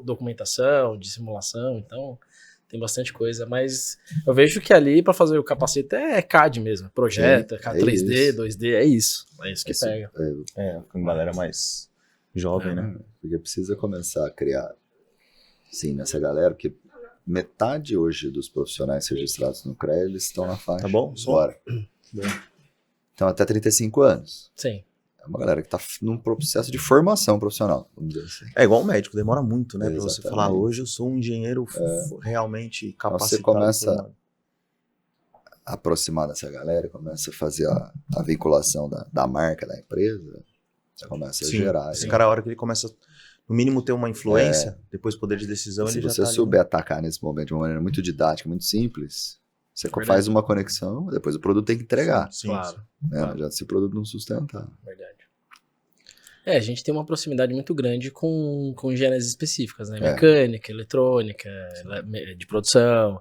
documentação, de simulação, então tem bastante coisa. Mas eu vejo que ali para fazer o capacete é CAD mesmo, projeto, Sim, 3D, isso. 2D, é isso que pega. Com galera mais jovem, né? Porque precisa começar a criar, sim, nessa galera, porque metade hoje dos profissionais registrados no CREA, eles estão na faixa. Tá bom? Bora. Então, até 35 anos. Sim. É uma galera que está num processo de formação profissional, vamos dizer assim. É igual um médico, demora muito, né? Pra você Exatamente. falar, hoje eu sou um engenheiro realmente capacitado. Você começa a aproximar dessa galera, começa a fazer a vinculação da marca, da empresa, você começa a gerar. Esse cara, a hora que ele começa, no mínimo, ter uma influência, depois poder de decisão, Se ele já você tá souber atacar nesse momento de uma maneira muito didática, muito simples, você faz uma conexão, depois o produto tem que entregar. Sim, Claro. Né? Não adianta se o produto não sustentar. Verdade. A gente tem uma proximidade muito grande com engenharias específicas, né? Mecânica, eletrônica, de produção,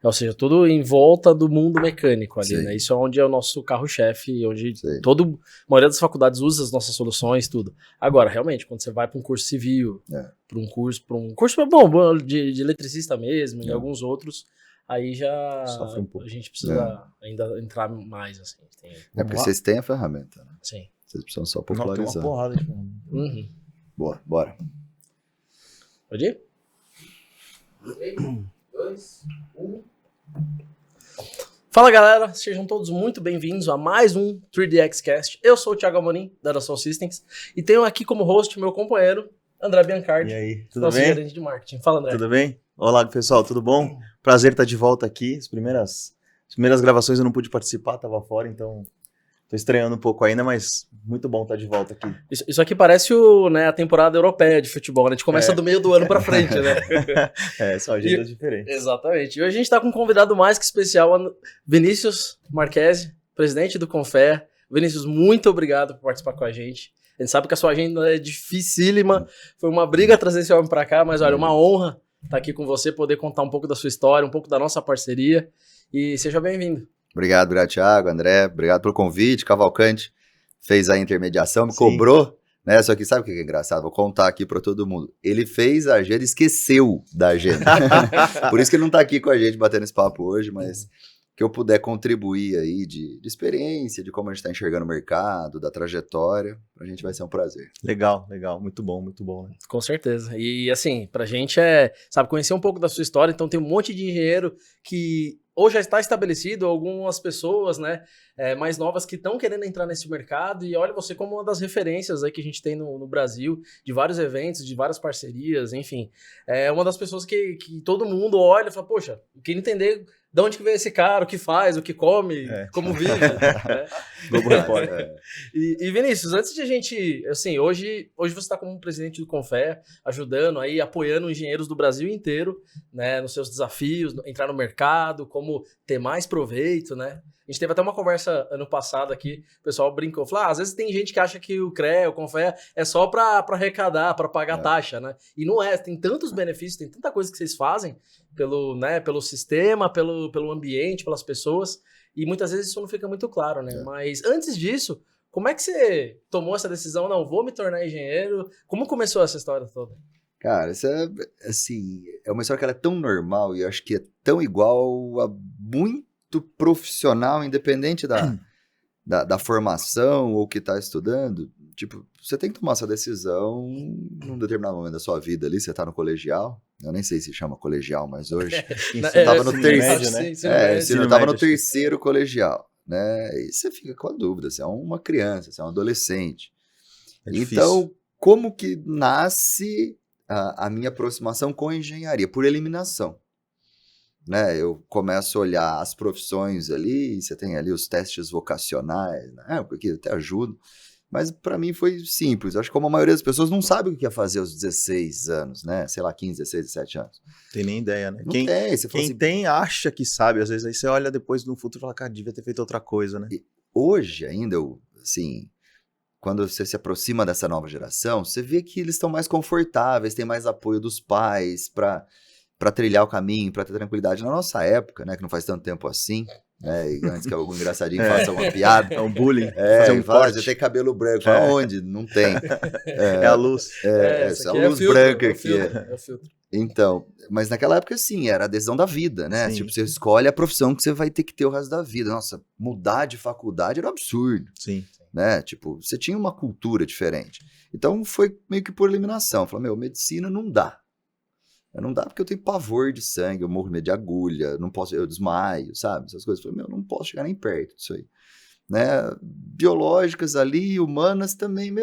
ou seja, tudo em volta do mundo mecânico ali, né? Isso é onde é o nosso carro-chefe, onde a maioria das faculdades usa as nossas soluções, tudo. Agora, realmente, quando você vai para um curso civil, para um curso bom, de eletricista mesmo, e alguns outros, aí já sofre um pouco. A gente precisa ainda entrar mais, assim. Porque vocês têm a ferramenta, né? Sim. Vocês precisam só Não, popularizar. tem uma porrada de ferramenta. Boa, bora. Pode ir? 3, 2, 1. Fala galera, sejam todos muito bem-vindos a mais um 3DX Cast. Eu sou o Thiago Amorim, da Dassault Systems, e tenho aqui como host meu companheiro, André Biancardi. E aí, tudo nosso bem? gerente de marketing. Fala, André. Tudo bem? Olá, pessoal, tudo bom? Prazer estar de volta aqui. As primeiras gravações eu não pude participar, tava fora, então tô estreando um pouco ainda, mas muito bom estar de volta aqui. Isso aqui parece a temporada europeia de futebol, né? A gente começa do meio do ano pra frente, né? São agendas diferentes. Exatamente. E hoje a gente tá com um convidado mais que especial, Vinícius Marchese, presidente do Confea. Vinícius, muito obrigado por participar com a gente. A gente sabe que a sua agenda é dificílima, foi uma briga trazer esse homem pra cá, mas olha, uma honra estar aqui com você, poder contar um pouco da sua história, um pouco da nossa parceria, e seja bem-vindo. Obrigado, Thiago, André, obrigado pelo convite. Cavalcante fez a intermediação, me cobrou, né? Só que sabe o que é engraçado? Vou contar aqui para todo mundo. Ele fez a agenda e esqueceu da agenda. Por isso que ele não tá aqui com a gente batendo esse papo hoje, mas que eu puder contribuir aí de experiência, de como a gente tá enxergando o mercado, da trajetória, pra gente vai ser um prazer. Legal, muito bom, né? Com certeza. E assim, pra gente conhecer um pouco da sua história, então tem um monte de engenheiro que ou já está estabelecido, algumas pessoas, né, mais novas que estão querendo entrar nesse mercado, e olha você como uma das referências aí que a gente tem no Brasil, de vários eventos, de várias parcerias, enfim. É uma das pessoas que todo mundo olha e fala, poxa, eu queria entender de onde que veio esse cara, o que faz, o que come, como vive. Né? Globo Repórter. E Vinícius, antes de a gente, assim, hoje você está como presidente do Confea, ajudando aí, apoiando engenheiros do Brasil inteiro, né, nos seus desafios, entrar no mercado, como ter mais proveito, né? A gente teve até uma conversa ano passado aqui, o pessoal brincou, falou, às vezes tem gente que acha que o CREA, o Confea, é só para arrecadar, para pagar taxa, né? E não é, tem tantos benefícios, tem tanta coisa que vocês fazem pelo sistema, pelo ambiente, pelas pessoas, e muitas vezes isso não fica muito claro, né? Mas antes disso, como é que você tomou essa decisão? Não, vou me tornar engenheiro. Como começou essa história toda? Cara, isso é, assim, é uma história que ela é tão normal e eu acho que é tão igual a muito profissional, independente da formação ou que está estudando. Tipo, você tem que tomar essa decisão num determinado momento da sua vida ali, você está no colegial. Eu nem sei se chama colegial, mas hoje você estava no terceiro, né? Você estava no terceiro colegial, né? E você fica com a dúvida, você é uma criança, você é um adolescente. Então, como que nasce a minha aproximação com a engenharia? Por eliminação. Né? Eu começo a olhar as profissões ali, você tem ali os testes vocacionais, né? Porque até ajudam. Mas para mim foi simples. Acho que como a maioria das pessoas não sabe o que ia fazer aos 16 anos, né? Sei lá, 15, 16, 17 anos. Tem nem ideia, né? Não tem. Quem tem acha que sabe. Às vezes aí você olha depois no futuro e fala, cara, devia ter feito outra coisa, né? E hoje ainda, assim, quando você se aproxima dessa nova geração, você vê que eles estão mais confortáveis, tem mais apoio dos pais para trilhar o caminho, para ter tranquilidade. Na nossa época, né, que não faz tanto tempo assim, né? E antes que algum engraçadinho faça uma piada. É um bullying. Fazer um fala, corte. você tem cabelo branco. Fala, onde? Não tem. É a luz. Esse Essa aqui luz filtro, branca o aqui. filtro, é o filtro. Então, mas naquela época, sim, era a decisão da vida, né? Sim. Tipo, você escolhe a profissão que você vai ter que ter o resto da vida. Nossa, mudar de faculdade era um absurdo, Sim. né? Tipo, você tinha uma cultura diferente. Então, foi meio que por eliminação. Falei, medicina não dá. Não dá porque eu tenho pavor de sangue, eu morro de medo de agulha, não posso, eu desmaio, sabe? Essas coisas. Falei, não posso chegar nem perto disso aí. Né? Biológicas ali, humanas também,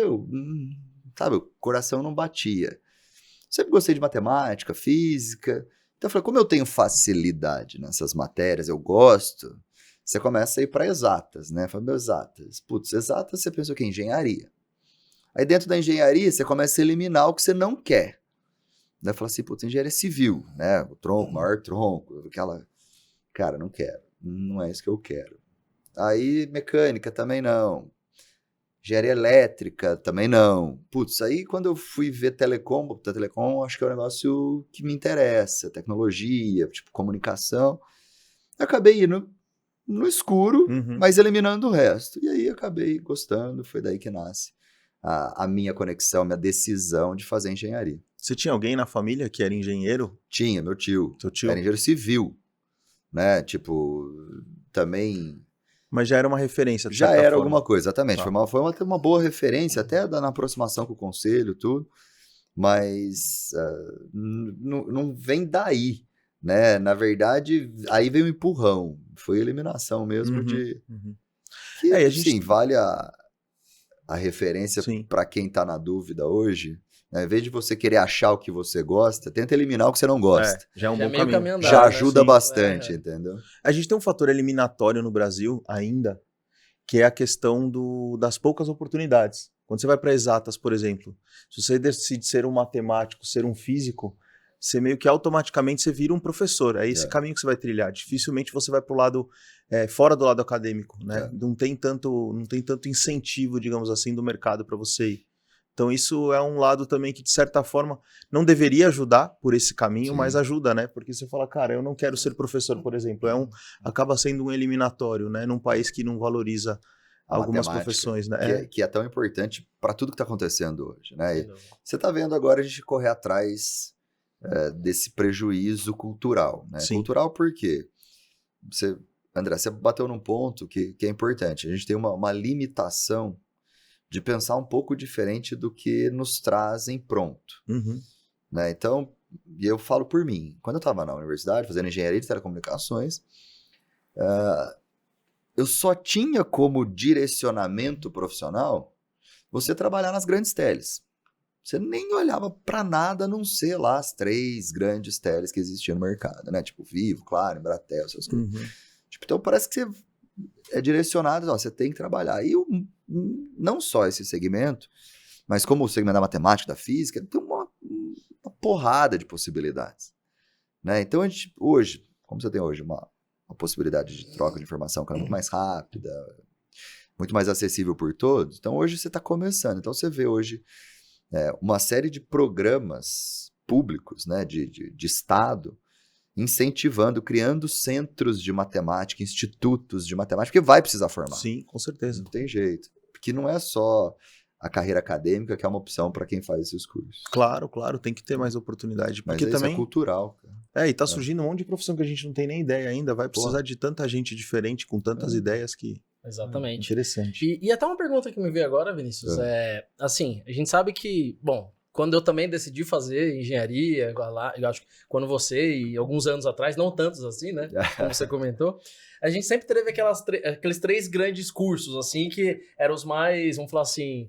sabe? O coração não batia. Sempre gostei de matemática, física. Então eu falei, como eu tenho facilidade nessas matérias, eu gosto, você começa a ir para exatas, né? Falei, exatas. Putz, exatas você pensa o quê? Engenharia. Aí dentro da engenharia você começa a eliminar o que você não quer. Daí eu falo assim, putz, engenharia civil, né? O tronco, maior tronco, aquela... Cara, não quero. Não é isso que eu quero. Aí mecânica também não. Engenharia elétrica também não. Putz, aí quando eu fui ver telecom, acho que é um negócio que me interessa, tecnologia, tipo comunicação. Eu acabei indo no escuro, mas eliminando o resto. E aí acabei gostando, foi daí que nasce a minha conexão, minha decisão de fazer engenharia. Você tinha alguém na família que era engenheiro? Tinha, meu tio. Seu tio? Era engenheiro civil, né? Tipo, também... Mas já era uma referência, de Já certa era forma. alguma coisa, exatamente. Tá. Foi uma boa referência, até na aproximação com o conselho, tudo. Mas não vem daí, né? Na verdade, aí veio um empurrão. Foi eliminação mesmo de... Que, a gente... sim, vale a referência Sim. para quem tá na dúvida hoje. Né? Em vez de você querer achar o que você gosta, tenta eliminar o que você não gosta. Já é um Já é bom meio caminho. caminho andado, Já né? ajuda Sim. bastante, entendeu? A gente tem um fator eliminatório no Brasil ainda, que é a questão das poucas oportunidades. Quando você vai para exatas, por exemplo, se você decide ser um matemático, ser um físico, você meio que automaticamente você vira um professor. É esse caminho que você vai trilhar. Dificilmente você vai para o lado, fora do lado acadêmico, né? Não tem tanto incentivo, digamos assim, do mercado para você ir. Então isso é um lado também que, de certa forma, não deveria ajudar por esse caminho, mas ajuda, né? Porque você fala, cara, eu não quero ser professor, por exemplo. Acaba sendo um eliminatório, né? Num país que não valoriza algumas profissões, né? Que é tão importante para tudo que está acontecendo hoje, né? E você está vendo agora a gente correr atrás desse prejuízo cultural, né? Sim. Cultural por quê? André, você bateu num ponto que é importante. A gente tem uma limitação de pensar um pouco diferente do que nos trazem pronto. Né? Então, e eu falo por mim, quando eu estava na universidade, fazendo engenharia de telecomunicações, eu só tinha como direcionamento profissional você trabalhar nas grandes teles. Você nem olhava para nada a não ser lá as 3 grandes teles que existiam no mercado, né? Tipo Vivo, Claro, Embratel, essas coisas. Tipo, então parece que você é direcionado, você tem que trabalhar. E não só esse segmento, mas como o segmento da matemática, da física, tem uma porrada de possibilidades. Né? Então, a gente, hoje, como você tem hoje uma possibilidade de troca de informação que é muito mais rápida, muito mais acessível por todos, então hoje você está começando. Então, você vê hoje uma série de programas públicos, né, de Estado, incentivando, criando centros de matemática, institutos de matemática, que vai precisar formar. Sim, com certeza. Não tem jeito. Porque não é só a carreira acadêmica que é uma opção para quem faz esses cursos. Claro, tem que ter mais oportunidade. Mas Porque também é cultural. Cara. E tá surgindo um monte de profissão que a gente não tem nem ideia ainda. Vai precisar de tanta gente diferente, com tantas ideias que... Exatamente. Interessante. E até uma pergunta que me veio agora, Vinícius, assim, a gente sabe que, bom, quando eu também decidi fazer engenharia, eu acho que quando você, e alguns anos atrás, não tantos assim, né, como você comentou, a gente sempre teve aqueles 3 grandes cursos, assim, que eram os mais, vamos falar assim,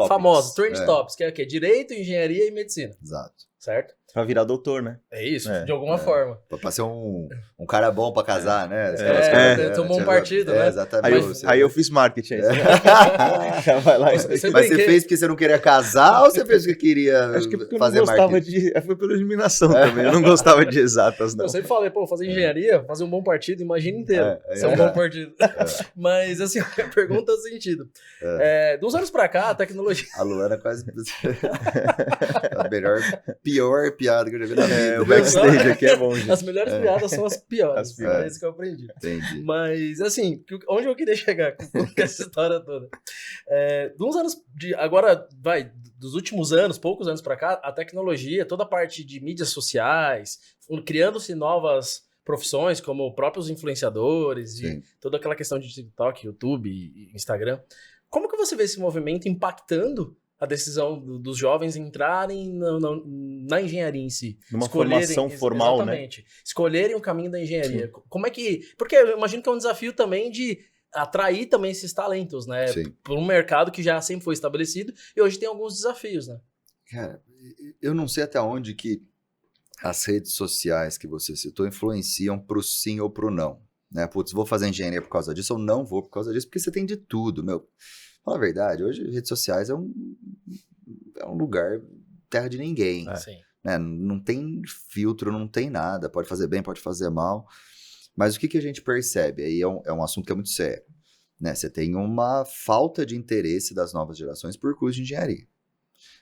famosos, trend topics, que é o quê? Direito, engenharia e medicina. Exato. Certo? Pra virar doutor, né? É isso, de alguma forma. Pra ser um cara bom pra casar, né? Tomou um partido, né? Exatamente. Aí eu fiz marketing. Já vai lá. Mas você fez porque você não queria casar ou você fez porque queria Acho que porque fazer eu não gostava marketing? Foi pela eliminação também. Eu não gostava de exatas, não. Eu sempre falei, fazer engenharia, fazer um bom partido, imagina inteiro. Ser um bom partido. Mas, assim, a pergunta é o sentido. Dos anos pra cá, a tecnologia... A Luana quase... a melhor pior piada que eu já vi na vida. O backstage aqui é bom, gente. As melhores piadas são as piores. As piores. É isso que eu aprendi. Entendi. Mas, assim, onde eu queria chegar com essa história toda? De uns anos, agora, dos últimos anos, poucos anos pra cá, a tecnologia, toda a parte de mídias sociais, criando-se novas profissões, como próprios influenciadores, e toda aquela questão de TikTok, YouTube e Instagram. Como que você vê esse movimento impactando a decisão dos jovens entrarem na engenharia em si? Numa formação formal, exatamente, né? Escolherem o caminho da engenharia. Sim. Como é que... Porque eu imagino que é um desafio também de atrair também esses talentos, né? Por um mercado que já sempre foi estabelecido e hoje tem alguns desafios, né? Cara, eu não sei até onde que as redes sociais que você citou influenciam pro sim ou pro não. Né? Putz, vou fazer engenharia por causa disso ou não vou por causa disso, porque você tem de tudo, meu. Fala a verdade, hoje redes sociais é um lugar terra de ninguém. Né? Não tem filtro, não tem nada. Pode fazer bem, pode fazer mal. Mas o que a gente percebe? Aí é um assunto que é muito sério. Né? Você tem uma falta de interesse das novas gerações por curso de engenharia.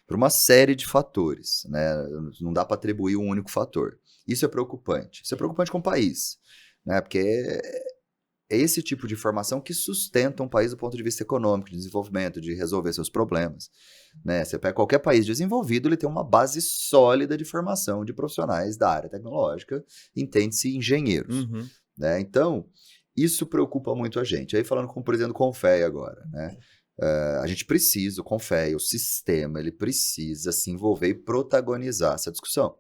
Por uma série de fatores. Né? Não dá para atribuir um único fator. Isso é preocupante. Isso é preocupante com o país. Né? Porque é esse tipo de formação que sustenta um país do ponto de vista econômico, de desenvolvimento, de resolver seus problemas. Né? Você pega qualquer país desenvolvido, ele tem uma base sólida de formação de profissionais da área tecnológica, entende-se engenheiros. Né? Então, isso preocupa muito a gente. Aí falando com o presidente do Confea agora, né? A gente precisa, o Confea, o sistema, ele precisa se envolver e protagonizar essa discussão.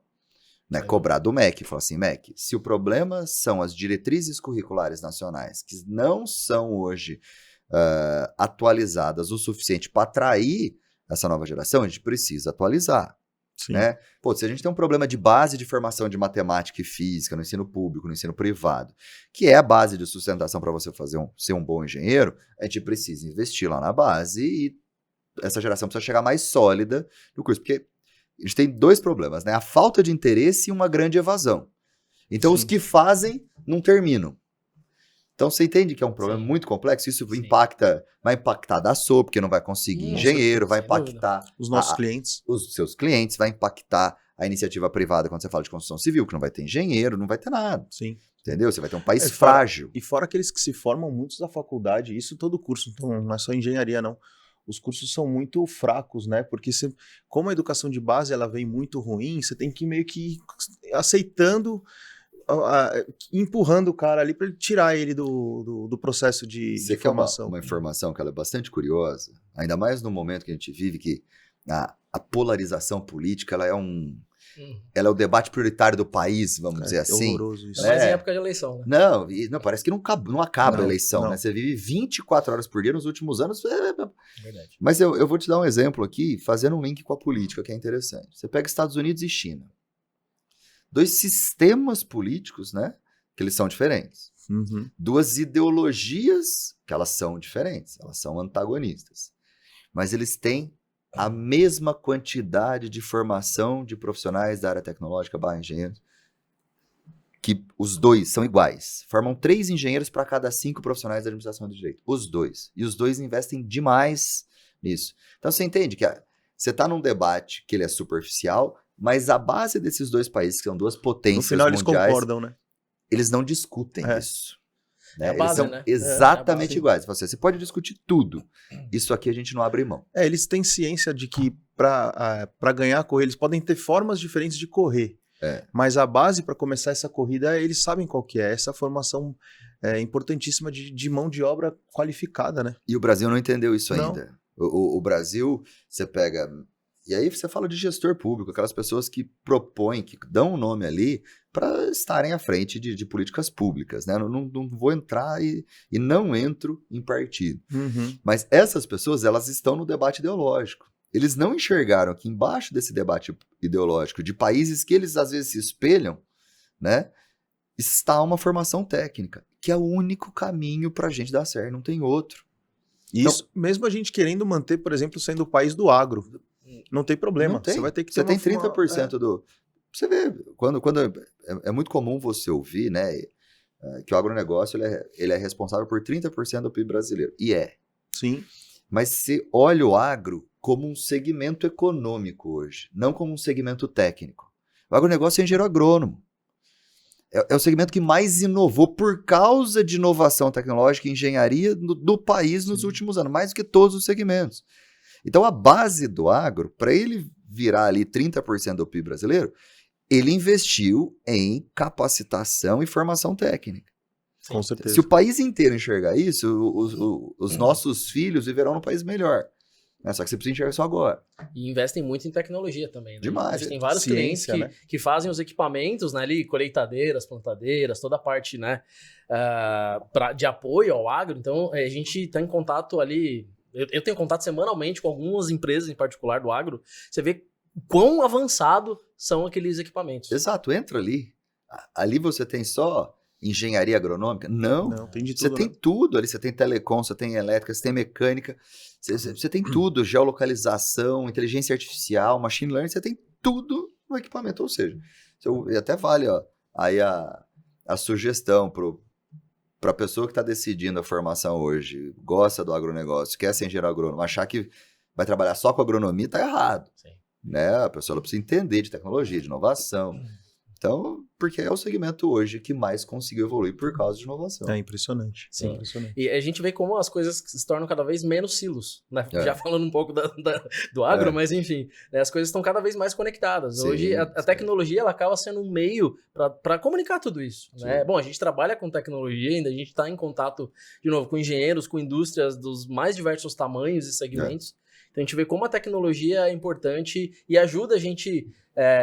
Né, cobrar do MEC, falar assim, MEC, se o problema são as diretrizes curriculares nacionais, que não são hoje atualizadas o suficiente para atrair essa nova geração, a gente precisa atualizar. Né? Pô, se a gente tem um problema de base de formação de matemática e física no ensino público, no ensino privado, que é a base de sustentação para você ser um bom engenheiro, a gente precisa investir lá na base e essa geração precisa chegar mais sólida no curso, porque a gente tem dois problemas, né? A falta de interesse e uma grande evasão. Então, os que fazem não terminam. Então, você entende que é um problema muito complexo? Isso vai impactar da SO, porque não vai conseguir engenheiro, vai impactar os nossos clientes. Os seus clientes, vai impactar a iniciativa privada quando você fala de construção civil, que não vai ter engenheiro, não vai ter nada. Sim. Entendeu? Você vai ter um país frágil. E fora aqueles que se formam muitos da faculdade, isso todo curso, então não é só engenharia, não. Os cursos são muito fracos, né? Porque como a educação de base ela vem muito ruim, você tem que meio que ir aceitando, empurrando o cara ali para ele tirar ele do processo de formação. Uma informação que ela é bastante curiosa, ainda mais no momento que a gente vive, que a polarização política ela é o debate prioritário do país, vamos dizer assim. É horroroso isso. Mas em época de eleição, né? Não, parece que não acaba a eleição, né? Você vive 24 horas por dia nos últimos anos. Verdade. Mas eu vou te dar um exemplo aqui, fazendo um link com a política, que é interessante. Você pega Estados Unidos e China. Dois sistemas políticos, né? Que eles são diferentes. Duas ideologias que elas são diferentes, elas são antagonistas. Mas eles têm a mesma quantidade de formação de profissionais da área tecnológica / engenheiros, que os dois são iguais. Formam 3 engenheiros para cada 5 profissionais da administração do direito. Os dois. E os dois investem demais nisso. Então você entende que você está num debate que ele é superficial, mas a base desses dois países, que são duas potências no final, mundiais, eles concordam, né? Eles não discutem isso. Né? É a base, eles são né? exatamente iguais. Você pode discutir tudo. Isso aqui a gente não abre mão. Eles têm ciência de que para ganhar a corrida, eles podem ter formas diferentes de correr. Mas a base para começar essa corrida, eles sabem qual que é. Essa formação importantíssima de mão de obra qualificada, né? E o Brasil não entendeu isso ainda. O Brasil, você pega... E aí você fala de gestor público, aquelas pessoas que propõem, que dão um nome ali para estarem à frente de políticas públicas, né? Não vou entrar e não entro em partido. Mas essas pessoas, elas estão no debate ideológico. Eles não enxergaram que embaixo desse debate ideológico de países que eles às vezes se espelham, né? Está uma formação técnica, que é o único caminho para a gente dar certo, não tem outro. Isso, então, mesmo a gente querendo manter, por exemplo, sendo o país do agro, não tem problema. Não tem. Você vai ter que ter 30% do... Você vê, quando é muito comum você ouvir, né, que o agronegócio ele é responsável por 30% do PIB brasileiro. E Sim. Mas se olha o agro como um segmento econômico hoje, não como um segmento técnico. O agronegócio é engenheiro agrônomo. É o segmento que mais inovou por causa de inovação tecnológica e engenharia do país nos últimos anos, mais do que todos os segmentos. Então, a base do agro, para ele virar ali 30% do PIB brasileiro, ele investiu em capacitação e formação técnica. Com certeza. Se o país inteiro enxergar isso, os nossos filhos viverão num país melhor. Né? Só que você precisa enxergar isso agora. E investem muito em tecnologia também, né? Demais. A gente tem vários Ciência, clientes que fazem os equipamentos, né, ali, colheitadeiras, plantadeiras, toda a parte, né, de apoio ao agro. Então, a gente está em contato ali, eu tenho contato semanalmente com algumas empresas, em particular do agro, você vê quão avançado são aqueles equipamentos. Exato, entra ali. Ali você tem só engenharia agronômica? Não. Não, tem de tudo. Você tem tudo ali, você tem telecom, você tem elétrica, você tem mecânica, você tem tudo, geolocalização, inteligência artificial, machine learning, você tem tudo no equipamento. Ou seja, até vale aí a sugestão para a pessoa que está decidindo a formação hoje, gosta do agronegócio, quer ser engenheiro agrônomo, achar que vai trabalhar só com agronomia, está errado. Sim. Né? A pessoa ela precisa entender de tecnologia, de inovação. Então, porque é o segmento hoje que mais conseguiu evoluir por causa de inovação. É impressionante. Sim. É impressionante. E a gente vê como as coisas se tornam cada vez menos silos, né? É. Já falando um pouco do agro, É. mas enfim, né? As coisas estão cada vez mais conectadas. Sim, Hoje a sim. tecnologia ela acaba sendo um meio para comunicar tudo isso, né? Sim. Bom, a gente trabalha com tecnologia ainda, a gente está em contato, de novo, com engenheiros, com indústrias dos mais diversos tamanhos e segmentos. Então a gente vê como a tecnologia é importante e ajuda a gente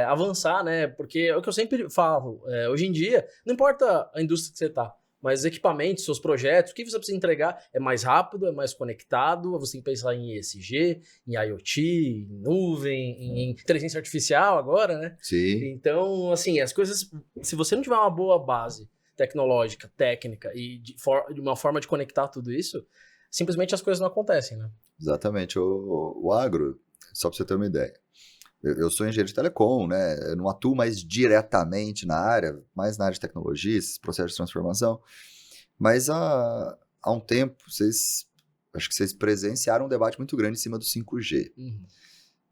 avançar, né? Porque é o que eu sempre falo, hoje em dia, não importa a indústria que você está, mas os equipamentos, seus projetos, o que você precisa entregar é mais rápido, é mais conectado, você tem que pensar em ESG, em IoT, em nuvem, em inteligência artificial agora, né? Sim, Então, assim, as coisas, se você não tiver uma boa base tecnológica, técnica e de uma forma de conectar tudo isso, simplesmente as coisas não acontecem, né? exatamente. O agro, só para você ter uma ideia, eu sou engenheiro de telecom, né? Eu não atuo mais diretamente na área, mais na área de tecnologia, esses processos de transformação, mas há um tempo, acho que vocês presenciaram um debate muito grande em cima do 5G. Uhum.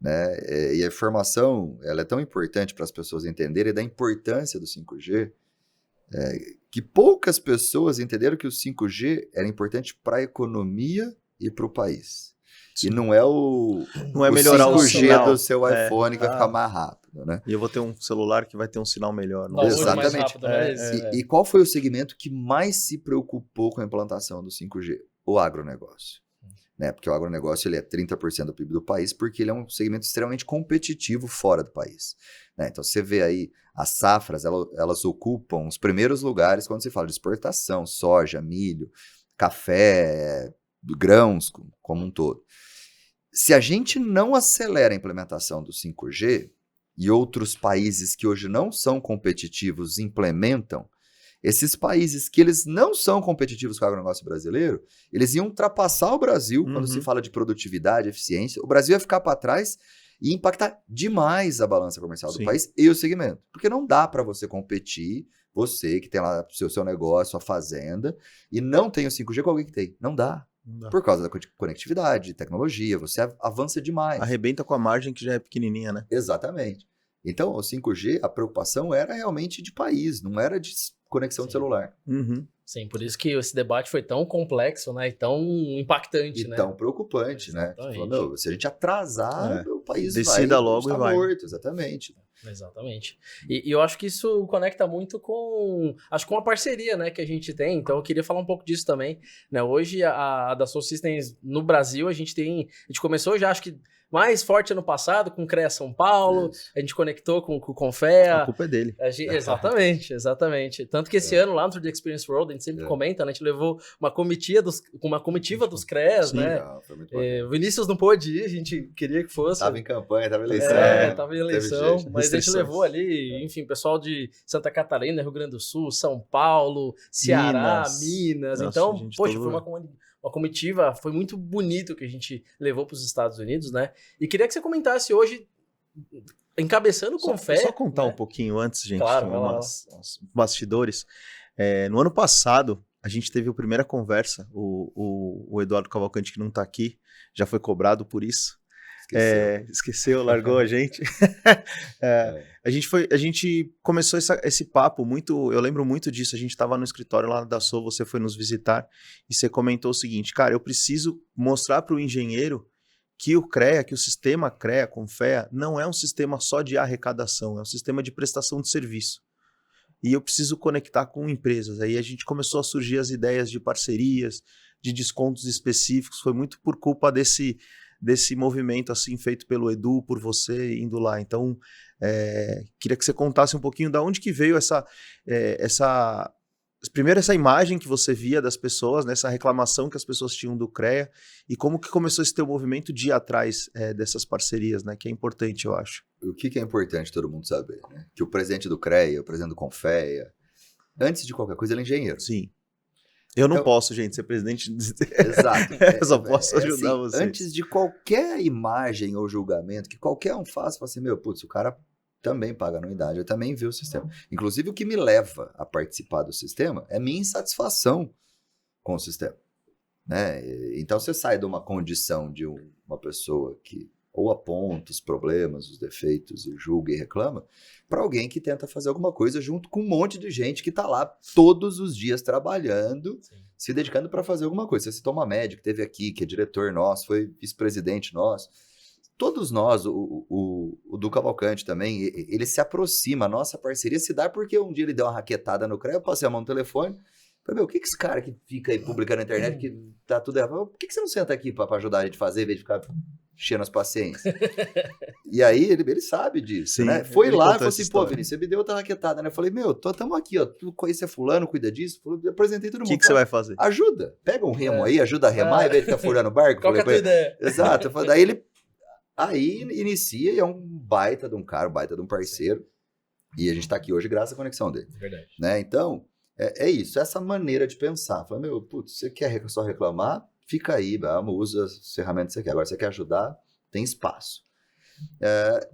Né? E a informação ela é tão importante para as pessoas entenderem da importância do 5G, que poucas pessoas entenderam que o 5G era importante para a economia e para o país. Sim. E não é o melhorar o 5G sinal. do seu iPhone que vai ficar mais rápido, né? E eu vou ter um celular que vai ter um sinal melhor. Não, hoje mais Exatamente. rápido, mas... E qual foi o segmento que mais se preocupou com a implantação do 5G? O agronegócio. Né? Porque o agronegócio ele é 30% do PIB do país, porque ele é um segmento extremamente competitivo fora do país. Né? Então você vê aí, as safras, elas ocupam os primeiros lugares quando se fala de exportação, soja, milho, café, grãos como um todo. Se a gente não acelera a implementação do 5G e outros países que hoje não são competitivos implementam, esses países que eles não são competitivos com o agronegócio brasileiro, eles iam ultrapassar o Brasil quando se fala de produtividade, eficiência. O Brasil ia ficar para trás e impactar demais a balança comercial do país e o segmento. Porque não dá para você competir, você que tem lá o seu negócio, sua fazenda, e não tem o 5G com alguém que tem. Não dá. Por causa da conectividade, tecnologia, você avança demais. Arrebenta com a margem que já é pequenininha, né? Exatamente. Então, o 5G, a preocupação era realmente de país, não era de conexão de celular. Uhum. Sim, por isso que esse debate foi tão complexo, né? E tão impactante, E né? tão preocupante, Exatamente. né? Falou, se a gente atrasar, o país Decida logo estar e vai. morto, exatamente. Exatamente. E eu acho que isso conecta muito com a parceria, né, que a gente tem. Então eu queria falar um pouco disso também, né? Hoje a Dassault Systems no Brasil, a gente começou já, acho que mais forte ano passado com o CREA São Paulo, Isso. a gente conectou com o Confea. A culpa é dele. Exatamente, exatamente. Tanto que esse ano lá no The Experience World, a gente sempre comenta, né? A gente levou uma comitiva dos CREAs, Sim, né? Não, foi muito bacana. O Vinícius não pôde ir, a gente queria que fosse. Tava em campanha, tava em eleição. Tava em eleição, jeito. mas a gente Restrições. levou ali, enfim, pessoal de Santa Catarina, Rio Grande do Sul, São Paulo, Ceará, Minas. Nossa, Então, gente, poxa, todo- foi uma comitiva, foi muito bonito que a gente levou para os Estados Unidos, né? E queria que você comentasse hoje, encabeçando com fé. Só contar né? um pouquinho antes, gente, Claro, vai lá. uns bastidores. No ano passado, a gente teve a primeira conversa, o Eduardo Cavalcante, que não está aqui, já foi cobrado por isso. Esqueceu, largou a gente. A gente começou esse papo muito, eu lembro muito disso, a gente estava no escritório lá da Sou, você foi nos visitar e você comentou o seguinte, cara, eu preciso mostrar para o engenheiro que o CREA, que o sistema CREA, Confea, não é um sistema só de arrecadação, é um sistema de prestação de serviço. E eu preciso conectar com empresas. Aí a gente começou a surgir as ideias de parcerias, de descontos específicos, foi muito por culpa desse movimento assim feito pelo Edu, por você indo lá. Então, queria que você contasse um pouquinho da onde que veio primeiro essa imagem que você via das pessoas, né, essa reclamação que as pessoas tinham do CREA, e como que começou esse teu movimento de ir atrás dessas parcerias, né, que é importante, eu acho. O que é importante todo mundo saber, né? Que o presidente do CREA, o presidente do Confea, antes de qualquer coisa, ele é engenheiro. Sim. Eu não posso, gente, ser presidente. Exato. Eu só posso ajudar assim, vocês. Antes de qualquer imagem ou julgamento que qualquer um faça, fala assim, o cara também paga anuidade, eu também vi o sistema. Inclusive, o que me leva a participar do sistema é minha insatisfação com o sistema. Né? Então, você sai de uma condição de uma pessoa que ou aponta os problemas, os defeitos, e julga e reclama, para alguém que tenta fazer alguma coisa junto com um monte de gente que está lá todos os dias trabalhando, se dedicando para fazer alguma coisa. Você citou uma médica que teve aqui, que é diretor nosso, foi vice-presidente nosso. Todos nós, o Du Cavalcante também, ele se aproxima, a nossa parceria se dá porque um dia ele deu uma raquetada no CREA, eu passei a mão no telefone, falei, o que esse cara que fica aí publicando na internet, que tá tudo errado, por que você não senta aqui para ajudar a gente a fazer, em vez de ficar enchendo as pacientes? E aí, ele sabe disso, Sim, né? Foi lá e falou assim, história. Vinícius, você me deu outra raquetada, né? Eu falei, tamo aqui, ó, tu conhece fulano, cuida disso, eu apresentei todo mundo. O que você vai fazer? Ajuda, pega um remo aí, ajuda a remar, em vez de ficar furando o barco. Qual que é a tua ideia? Exato, daí ele inicia e é um baita de um cara, um baita de um parceiro, e a gente tá aqui hoje graças à conexão dele. Verdade. Né? Então, é isso, essa maneira de pensar. Fala, você quer só reclamar? Fica aí, usa as ferramentas que você quer. Agora, você quer ajudar? Tem espaço.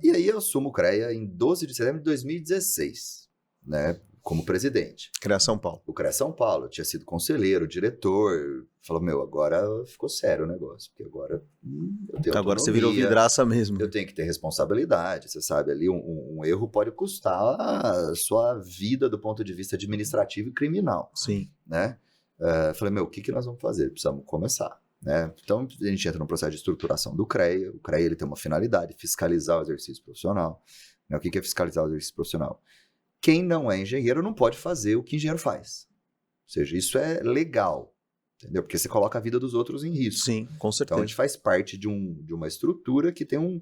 E aí eu assumo o CREA em 12 de setembro de 2016, né, como presidente. CREA São Paulo. O CREA São Paulo, eu tinha sido conselheiro, diretor, falou, agora ficou sério o negócio, porque agora eu tenho Agora autonomia, você virou vidraça mesmo. eu tenho que ter responsabilidade, você sabe, ali um erro pode custar a sua vida do ponto de vista administrativo e criminal. Sim. Né? Falei, o que nós vamos fazer? Precisamos começar. Né? Então, a gente entra no processo de estruturação do CREA. O CREA ele tem uma finalidade, fiscalizar o exercício profissional. Né? O que é fiscalizar o exercício profissional? Quem não é engenheiro não pode fazer o que engenheiro faz. Ou seja, isso é legal, entendeu? Porque você coloca a vida dos outros em risco. Sim, com certeza. Então, a gente faz parte de uma estrutura que tem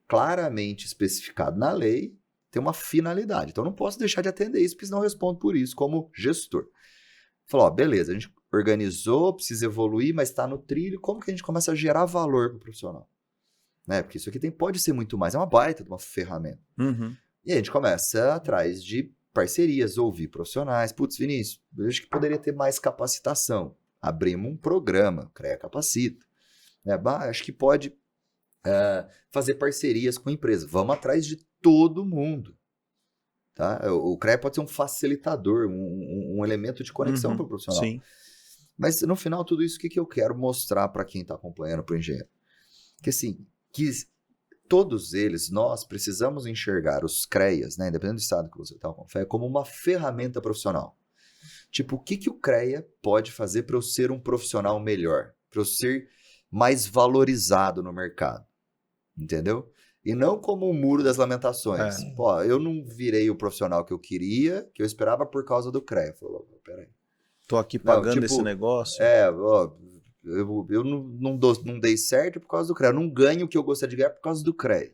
claramente especificado na lei, tem uma finalidade. Então, eu não posso deixar de atender isso, porque senão eu respondo por isso como gestor. Falou, beleza, a gente organizou, precisa evoluir, mas está no trilho, como que a gente começa a gerar valor para o profissional? Né? Porque isso aqui pode ser muito mais, é uma baita de uma ferramenta. Uhum. E a gente começa atrás de parcerias, ouvir profissionais. Putz, Vinícius, eu acho que poderia ter mais capacitação. Abrimos um programa, CREA Capacita. Né? Acho que pode fazer parcerias com empresas. Vamos atrás de todo mundo. Tá? O CREA pode ser um facilitador, um elemento de conexão para o profissional. Sim. Mas no final, tudo isso, o que eu quero mostrar para quem está acompanhando, para o engenheiro? Que assim, que todos eles, nós precisamos enxergar os CREAs, né, independente do estado que você está com fé, como uma ferramenta profissional. Tipo, o que o CREA pode fazer para eu ser um profissional melhor? Para eu ser mais valorizado no mercado? Entendeu? E não como o muro das lamentações. Pô, eu não virei o profissional que eu queria, que eu esperava por causa do CREA. Falou, peraí. Tô aqui pagando esse negócio. Eu não dei certo por causa do CREA. Eu não ganho o que eu gostaria de ganhar por causa do CREA.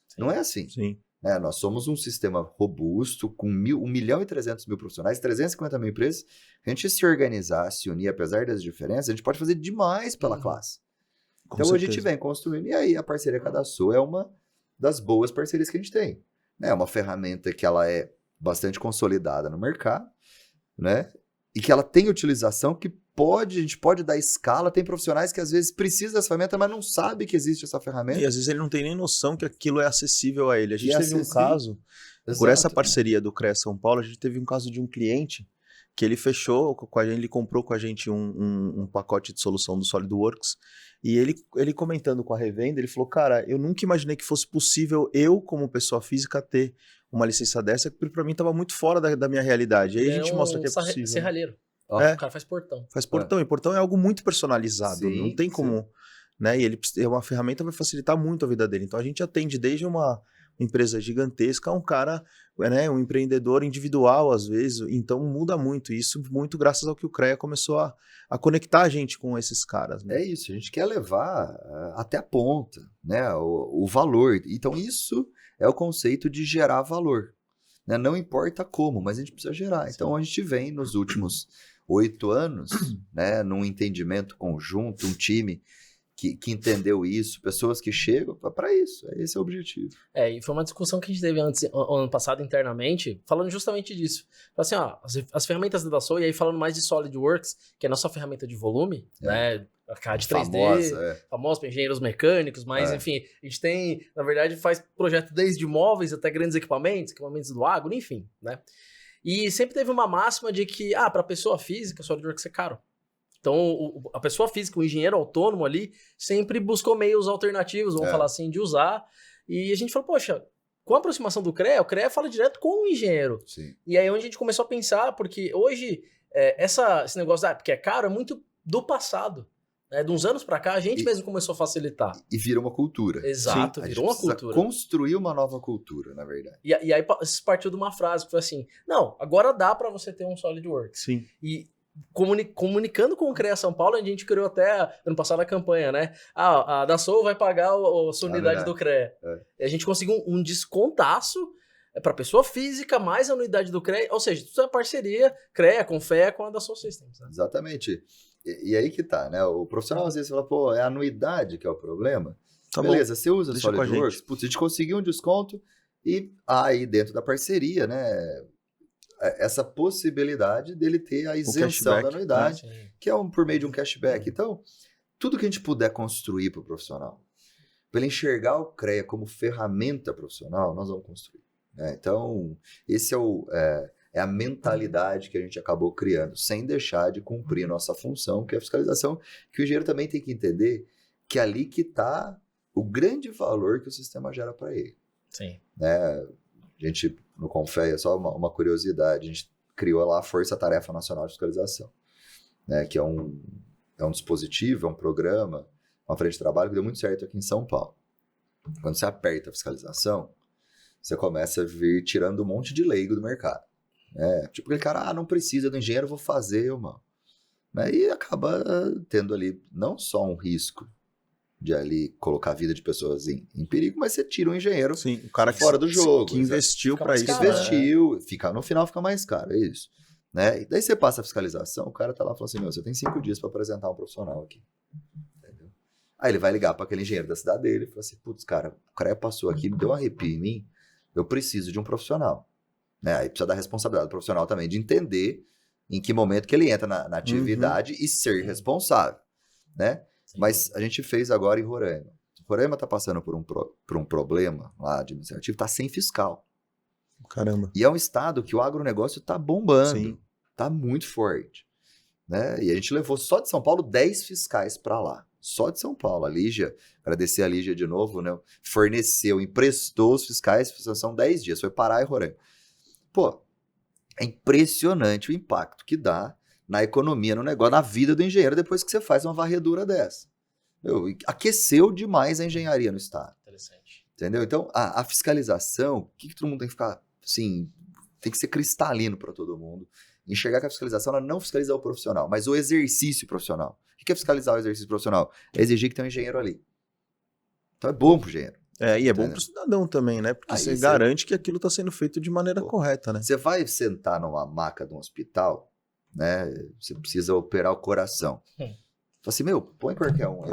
Sim. Não é assim. Sim. Nós somos um sistema robusto, com 1.300.000 profissionais, 350 mil empresas. A gente se organizar, se unir, apesar das diferenças, a gente pode fazer demais pela classe. Então, hoje a gente vem construindo. E aí, a parceria Cadastro é uma das boas parcerias que a gente tem. É uma ferramenta que ela é bastante consolidada no mercado, né? E que ela tem utilização que a gente pode dar escala. Tem profissionais que às vezes precisam dessa ferramenta, mas não sabe que existe essa ferramenta. E às vezes ele não tem nem noção que aquilo é acessível a ele. A gente teve um caso, por essa parceria do CREA São Paulo, a gente teve um caso de um cliente que ele fechou com a gente, ele comprou com a gente um pacote de solução do SolidWorks, e ele comentando com a revenda, ele falou, cara, eu nunca imaginei que fosse possível eu, como pessoa física, ter uma licença dessa, porque pra mim tava muito fora da minha realidade. Aí a gente mostra que é possível. Serralheiro. Ó, O cara faz portão. Faz portão, e portão é algo muito personalizado, Sim, não tem como, né, e ele é uma ferramenta que vai facilitar muito a vida dele. Então a gente atende desde uma empresa gigantesca a um cara, né, um empreendedor individual às vezes, então muda muito, isso muito graças ao que o CREA começou a conectar a gente com esses caras, né? É isso, a gente quer levar até a ponta, né, o valor. Então isso é o conceito de gerar valor, né? Não importa como, mas a gente precisa gerar. Sim. Então a gente vem nos últimos 8 anos, né, num entendimento conjunto, um time que entendeu isso, pessoas que chegam para isso, esse é o objetivo. E foi uma discussão que a gente teve ano passado internamente, falando justamente disso. Assim, ó, as ferramentas da Dassault, e aí falando mais de SolidWorks, que é a nossa ferramenta de volume, né, a CAD 3D, famosa para engenheiros mecânicos, mas enfim, a gente tem, na verdade, faz projeto desde móveis até grandes equipamentos do agro, enfim, né. E sempre teve uma máxima de que, para pessoa física, SolidWorks é caro. Então, a pessoa física, o engenheiro autônomo ali, sempre buscou meios alternativos, vamos falar assim, de usar. E a gente falou, poxa, com a aproximação do CREA, o CREA fala direto com o engenheiro. Sim. E aí onde a gente começou a pensar, porque hoje, esse negócio, porque é caro, é muito do passado. Né? De uns anos pra cá, a gente mesmo começou a facilitar. E vira uma cultura. Exato, virou uma cultura. Construir uma nova cultura, na verdade. E aí isso partiu de uma frase que foi assim, não, agora dá pra você ter um SolidWorks. Sim. E comunicando com o CREA São Paulo, a gente criou até, ano passado, a campanha, né? A Dassault vai pagar a sua unidade do CREA. E a gente conseguiu um descontaço para pessoa física, mais a unidade do CREA, ou seja, tudo é parceria, CREA, Confea com a Dassault Systems. Né? Exatamente. E aí que tá, né? O profissional às vezes fala, pô, é a anuidade que é o problema. Tá beleza, bom. você usa Deixa SolidWorks, putz, a gente conseguiu um desconto e aí dentro da parceria, né? Essa possibilidade dele ter a isenção da anuidade, que é por meio de um cashback. Então, tudo que a gente puder construir para o profissional, para ele enxergar o CREA como ferramenta profissional, nós vamos construir. Né? Então, esse é a mentalidade que a gente acabou criando, sem deixar de cumprir a nossa função, que é a fiscalização, que o engenheiro também tem que entender que é ali que está o grande valor que o sistema gera para ele. Sim. Né? A gente, no Confea, só uma curiosidade, a gente criou lá a Força Tarefa Nacional de Fiscalização, né, que é um dispositivo, é um programa, uma frente de trabalho que deu muito certo aqui em São Paulo. Quando você aperta a fiscalização, você começa a vir tirando um monte de leigo do mercado. Né? Tipo aquele cara, não precisa do engenheiro, vou fazer, mano. Né? E acaba tendo ali não só um risco de ali colocar a vida de pessoas em perigo, mas você tira um engenheiro o cara fora do jogo. Que investiu para isso. Investiu, no final fica mais caro, é isso. Né? E daí você passa a fiscalização, o cara tá lá e fala assim, você tem 5 dias para apresentar um profissional aqui. Entendeu? Aí ele vai ligar para aquele engenheiro da cidade dele e fala assim, putz, cara, o cara passou aqui, me deu um arrepio em mim, eu preciso de um profissional. Né? Aí precisa da responsabilidade do profissional também, de entender em que momento que ele entra na atividade e ser responsável. Né? Mas a gente fez agora em Roraima. Roraima está passando por um problema lá administrativo, está sem fiscal. Caramba. E é um estado que o agronegócio está bombando, está muito forte. Né? E a gente levou só de São Paulo 10 fiscais para lá. Só de São Paulo. A Lígia, agradecer a Lígia de novo, né? Emprestou os fiscais, são 10 dias, foi parar em Roraima. Pô, é impressionante o impacto que dá na economia, no negócio, na vida do engenheiro, depois que você faz uma varredura dessa. Aqueceu demais a engenharia no estado. Interessante. Entendeu? Então, a fiscalização, o que todo mundo tem que ficar, assim, tem que ser cristalino para todo mundo. Enxergar que a fiscalização ela não fiscaliza o profissional, mas o exercício profissional. O que é fiscalizar o exercício profissional? É exigir que tenha um engenheiro ali. Então é bom pro engenheiro. E é bom pro cidadão também, né? Porque você garante que aquilo está sendo feito de maneira correta, né? Você vai sentar numa maca de um hospital, né? Você precisa operar o coração. Fala assim, põe qualquer um.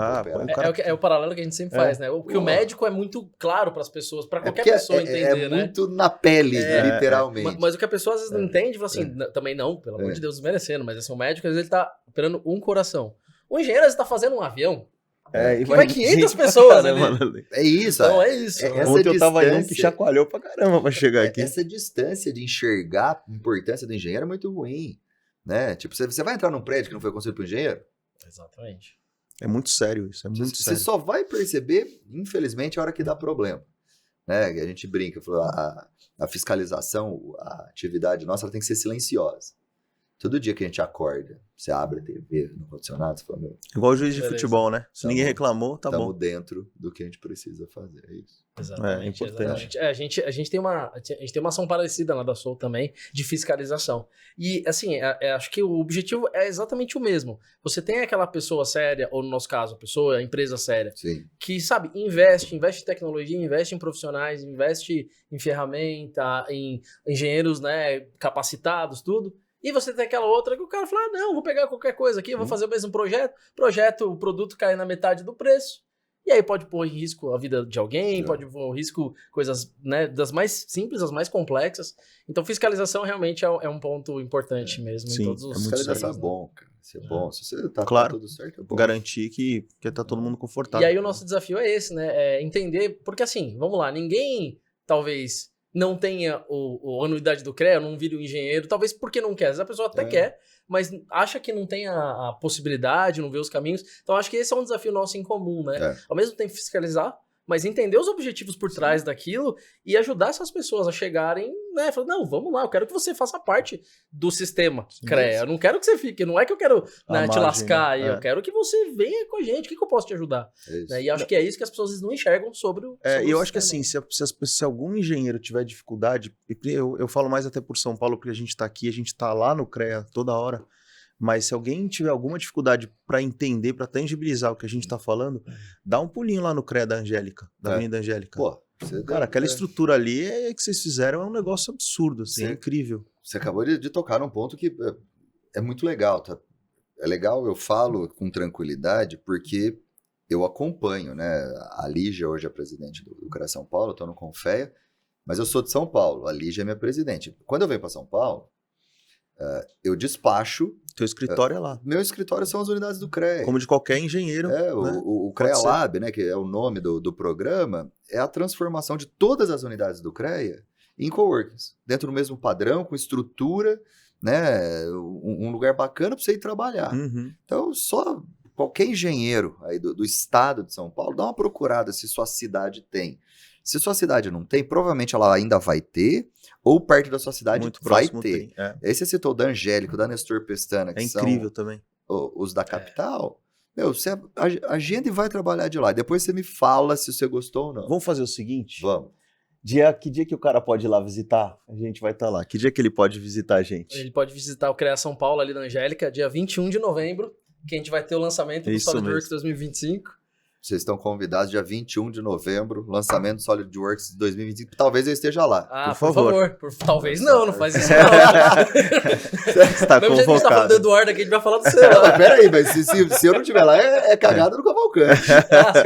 É o paralelo que a gente sempre faz, né? Porque o médico é muito claro para as pessoas, para qualquer pessoa entender, né? É muito na pele, literalmente. Mas o que a pessoa às vezes não entende, fala assim, também não, pelo amor de Deus, desmerecendo, mas esse é um médico, às vezes ele tá operando um coração. O engenheiro às vezes tá fazendo um avião. Que vai 500 pessoas ali. É isso. Então é isso. Ontem eu tava em um que chacoalhou pra caramba pra chegar aqui. Essa distância de enxergar a importância do engenheiro é muito ruim. né? Tipo, você vai entrar num prédio que não foi construído por engenheiro? Exatamente. É muito sério isso, é muito Você sério. só vai perceber, infelizmente, a hora que dá problema. Né? A gente brinca, a fiscalização, a atividade nossa, ela tem que ser silenciosa. Todo dia que a gente acorda, você abre a TV no condicionado, você fala, meu, Igual o juiz de Beleza. futebol, né? Se ninguém reclamou, tá estamos bom. dentro do que a gente precisa fazer. É isso. Exatamente. É importante. Exatamente. A gente tem uma ação parecida na da Soul também, de fiscalização. E, assim, acho que o objetivo é exatamente o mesmo. Você tem aquela pessoa séria, ou no nosso caso, a empresa séria, Sim. que, sabe, investe em tecnologia, investe em profissionais, investe em ferramenta, em engenheiros, né, capacitados, tudo. E você tem aquela outra que o cara fala, não, vou pegar qualquer coisa aqui, vou fazer o mesmo projeto, o produto cai na metade do preço, e aí pode pôr em risco a vida de alguém, pode pôr em risco coisas, né, das mais simples, as mais complexas. Então, fiscalização realmente é um ponto importante mesmo. Sim, em todos os Fiscalização é setores, né? bom, cara. Isso é bom. Se você tá tudo certo, é bom. Garantir que tá todo mundo E confortável. aí o nosso desafio é esse, né? É entender, porque assim, vamos lá, ninguém talvez não tenha a anuidade do CREA, não vire um engenheiro, talvez porque não quer. Às vezes a pessoa até quer, mas acha que não tem a possibilidade, não vê os caminhos. Então acho que esse é um desafio nosso em comum, né? Ao mesmo tempo fiscalizar, mas entender os objetivos por trás daquilo e ajudar essas pessoas a chegarem, né? Falar, não, vamos lá, eu quero que você faça parte do sistema CREA. Eu não quero que você fique, não é que eu quero te lascar, eu quero que você venha com a gente, o que eu posso te ajudar? Né? E acho que é isso que as pessoas não enxergam sobre o E eu acho que sistema. assim, se algum engenheiro tiver dificuldade, eu falo mais até por São Paulo, porque a gente tá aqui, a gente tá lá no CREA toda hora, mas se alguém tiver alguma dificuldade para entender, para tangibilizar o que a gente tá falando, dá um pulinho lá no CREA da Angélica, da Avenida Angélica. Pô, cara, aquela estrutura ali que vocês fizeram é um negócio absurdo, assim, é incrível. Você acabou de tocar num ponto que é muito legal, tá? É legal, eu falo com tranquilidade, porque eu acompanho, né? A Lígia hoje é presidente do CREA São Paulo, eu tô no Confea, mas eu sou de São Paulo, a Lígia é minha presidente. Quando eu venho para São Paulo, eu despacho. Teu escritório é lá. Meu escritório são as unidades do CREA. Como de qualquer engenheiro. Né? O CREA Lab, né, que é o nome do programa, é a transformação de todas as unidades do CREA em coworkings. Dentro do mesmo padrão, com estrutura, né, um lugar bacana para você ir trabalhar. Então, só qualquer engenheiro aí do estado de São Paulo, dá uma procurada se sua cidade tem. Se sua cidade não tem, provavelmente ela ainda vai ter, ou perto da sua cidade muito vai próximo ter. tem. Aí você citou o da Angélico, da Nestor Pestana, que são incrível também. os da capital. Meu, você agenda e vai trabalhar de lá. Depois você me fala se você gostou ou não. Vamos fazer o seguinte? Vamos. Que dia que o cara pode ir lá visitar? A gente vai estar lá. Que dia que ele pode visitar a gente? Ele pode visitar o CREA São Paulo ali na Angélica, dia 21 de novembro, que a gente vai ter o lançamento do SolidWorks 2025. Vocês estão convidados dia 21 de novembro, lançamento do SolidWorks 2025. Talvez eu esteja lá. Por favor. Talvez não faz isso não. Você tá Mesmo jeito que a gente tá falando do Eduardo aqui, a gente vai falar do seu. Peraí, mas se eu não estiver lá, é cagada no Cavalcante.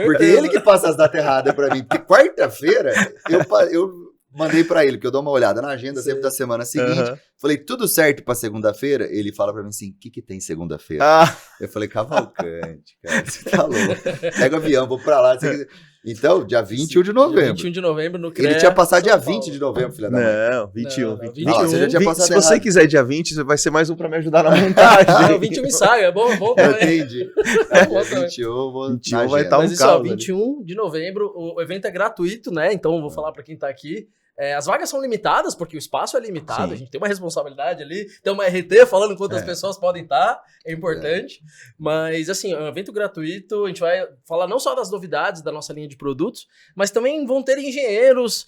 Porque ele que passa as datas erradas pra mim. Porque quarta-feira, eu mandei pra ele, porque eu dou uma olhada na agenda sempre da semana seguinte. Falei, tudo certo pra segunda-feira? Ele fala pra mim assim, o que tem segunda-feira? Eu falei, Cavalcante, cara, você tá louco. Pega o avião, vou pra lá. Então, dia 21 de novembro. Dia 21 de novembro no CREA. Ele tinha passado dia São Paulo. 20 de novembro, filha da mãe. Não, 21. Não, 21. Ah, você já tinha passado Se você errado. quiser dia 20, vai ser mais um pra me ajudar na montagem. O 21 ensaio, é bom Eu também. entendi. Bom Dia também. 21 eu vou 21 na vai agenda. tá Mas um isso, ó, caos ali. 21 de novembro, o evento é gratuito, né? Então eu vou falar pra quem tá aqui. As vagas são limitadas, porque o espaço é limitado, Sim. a gente tem uma responsabilidade ali, tem uma RT falando quantas pessoas podem estar, é importante. Mas, assim, é um evento gratuito, a gente vai falar não só das novidades da nossa linha de produtos, mas também vão ter engenheiros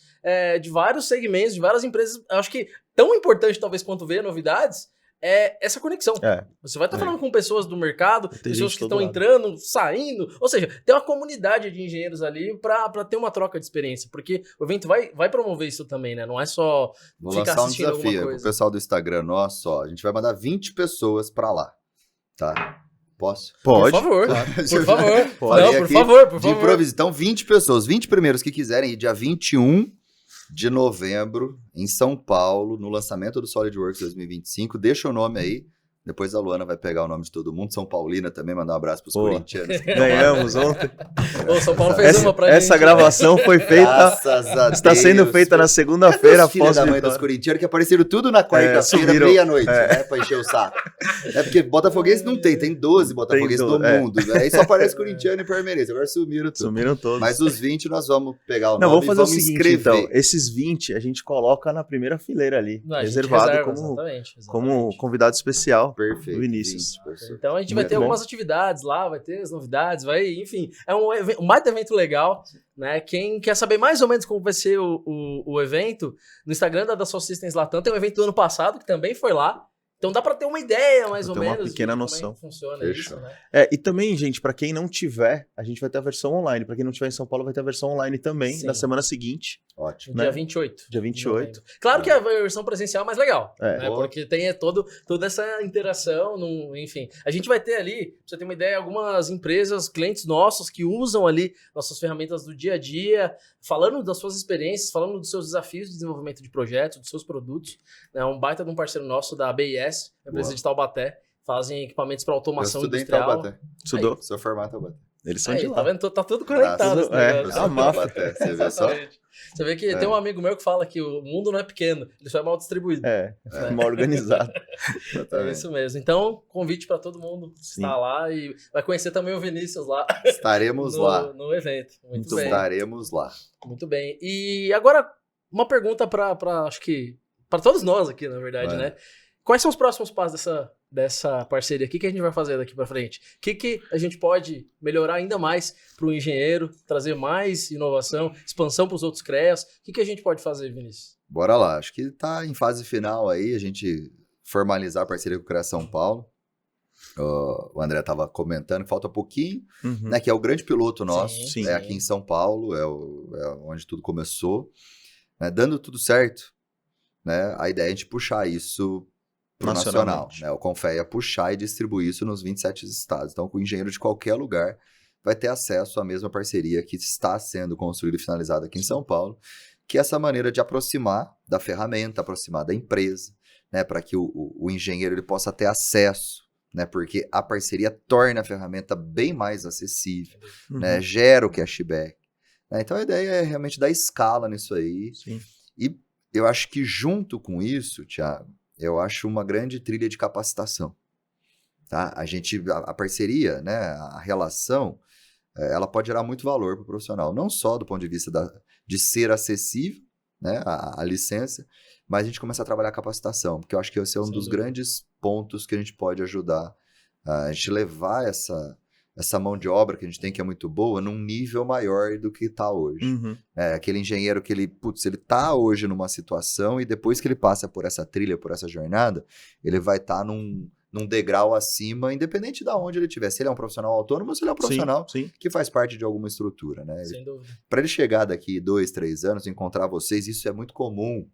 de vários segmentos, de várias empresas. Eu acho que tão importante, talvez, quanto ver novidades, é essa conexão. Você vai estar falando com pessoas do mercado, pessoas que estão entrando, saindo. Ou seja, tem uma comunidade de engenheiros ali para ter uma troca de experiência. Porque o evento vai promover isso também, né? Não é só Vou ficar lançar um assistindo alguma desafio pro coisa. pessoal do Instagram nosso, ó. A gente vai mandar 20 pessoas pra lá, tá? Posso? Pode. Por favor, Claro. por favor. Falei Não, por aqui favor, por de favor. improviso. Então, 20 pessoas, 20 primeiros que quiserem ir dia 21 de novembro em São Paulo, no lançamento do SolidWorks 2025. Deixa o nome aí. Depois a Luana vai pegar o nome de todo mundo. São Paulina também, mandar um abraço pros Boa. corintianos. Ganhamos ontem. O São Paulo fez uma pra gente. Essa gravação foi feita. Graças a Deus. Está sendo feita na segunda-feira Filha após da mãe dos vitória. corintianos que apareceram tudo na quarta-feira, subiram. meia-noite, né? Pra encher o saco. É porque botafoguense não tem 12 botafoguenses Tem do 12, mundo. Né? Aí só aparece corintiano e palmeirense. Agora sumiram tudo. Sumiram todos. Mas os 20 nós vamos pegar o Não, nome vamos fazer e o vamos seguinte, escrever. então. Esses 20 a gente coloca na primeira fileira ali. Não, a gente reservado reserva, como exatamente. convidado especial. Perfeito. do Vinícius. 20 pessoas. Então a gente vai Muito ter bom. algumas atividades lá, vai ter as novidades, enfim, é um baita evento legal, né? Quem quer saber mais ou menos como vai ser o evento, no Instagram da Dassault Systems Latam tem um evento do ano passado que também foi lá. Então dá pra ter uma ideia, mais ou Pra ter uma menos, pequena de noção. como é que funciona Fechou. isso, né? E também, gente, pra quem não tiver, a gente vai ter a versão online. Pra quem não tiver em São Paulo, vai ter a versão online também, Sim. na semana seguinte, Ótimo. Né? Dia 28. dia 28. Claro que a versão presencial é mais legal, É. né? Porque tem toda essa interação, enfim. A gente vai ter ali, pra você ter uma ideia, algumas empresas, clientes nossos que usam ali nossas ferramentas do dia a dia, falando das suas experiências, falando dos seus desafios de desenvolvimento de projetos, dos seus produtos. É um baita de um parceiro nosso da BIS, empresa Boa. de Taubaté, fazem equipamentos para Eu automação estudei em industrial. Taubaté. Estudou? Sou formado em Taubaté. Eles são Aí, de lá. tá vendo? Tá tudo conectado. Graças esse a Deus. negócio. Eu sou a de máfia. Taubaté. Você vê só? Exatamente. Você vê que tem um amigo meu que fala que o mundo não é pequeno, ele só é mal distribuído. É, mal organizado. É Exatamente. isso mesmo. Então, convite para todo mundo Sim. estar lá e vai conhecer também o Vinícius lá Estaremos lá. no evento. Muito Muito bem. Estaremos lá. Muito bem. E agora, uma pergunta para acho que para todos nós aqui, na verdade, Vai. né? Quais são os próximos passos dessa parceria? O que a gente vai fazer daqui para frente? O que a gente pode melhorar ainda mais para o engenheiro, trazer mais inovação, expansão para os outros CREAs? O que a gente pode fazer, Vinícius? Bora lá. Acho que tá em fase final aí, a gente formalizar a parceria com o CREA São Paulo. O André estava comentando que falta pouquinho, Uhum. né? Que é o grande piloto nosso. sim. É aqui em São Paulo, é onde tudo começou. Né, dando tudo certo, né? A ideia é a gente puxar isso pro nacional. Nacionalmente. Né, o Confea puxar e distribuir isso nos 27 estados. Então, o engenheiro de qualquer lugar vai ter acesso à mesma parceria que está sendo construída e finalizada aqui em São Paulo, que é essa maneira de aproximar da ferramenta, aproximar da empresa, né, para que o engenheiro ele possa ter acesso, né, porque a parceria torna a ferramenta bem mais acessível, Uhum. né, gera o cashback. Né, então a ideia é realmente dar escala nisso aí. Sim. E eu acho que junto com isso, Thiago, eu acho uma grande trilha de capacitação. Tá? A parceria, né, a relação, ela pode gerar muito valor para o profissional, não só do ponto de vista de ser acessível, né, a licença, mas a gente começa a trabalhar a capacitação, porque eu acho que esse é um Sem dos dúvida. grandes pontos que a gente pode ajudar a gente levar essa mão de obra que a gente tem, que é muito boa, num nível maior do que está hoje. Uhum. Aquele engenheiro que ele está hoje numa situação e depois que ele passa por essa trilha, por essa jornada, ele vai estar num degrau acima, independente de onde ele estiver. Se ele é um profissional autônomo ou se ele é um profissional Sim. que faz parte de alguma estrutura, né? Sem dúvida. Para ele chegar daqui 2, 3 anos, encontrar vocês, isso é muito comum.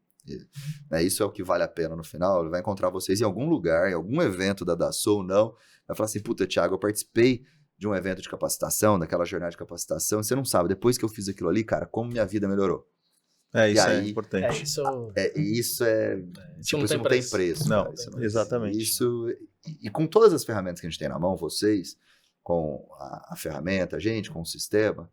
Né? Isso é o que vale a pena no final. Ele vai encontrar vocês em algum lugar, em algum evento da Dassault ou não. Vai falar assim, puta, Thiago, eu participei de um evento de capacitação, daquela jornada de capacitação. Você não sabe, depois que eu fiz aquilo ali, cara, como minha vida melhorou. Isso é aí- importante. Isso Isso é... isso Tipo, não isso tem não tem preço. preço. Não, cara, isso exatamente. Isso, e com todas as ferramentas que a gente tem na mão, vocês, com a ferramenta, a gente, com o sistema,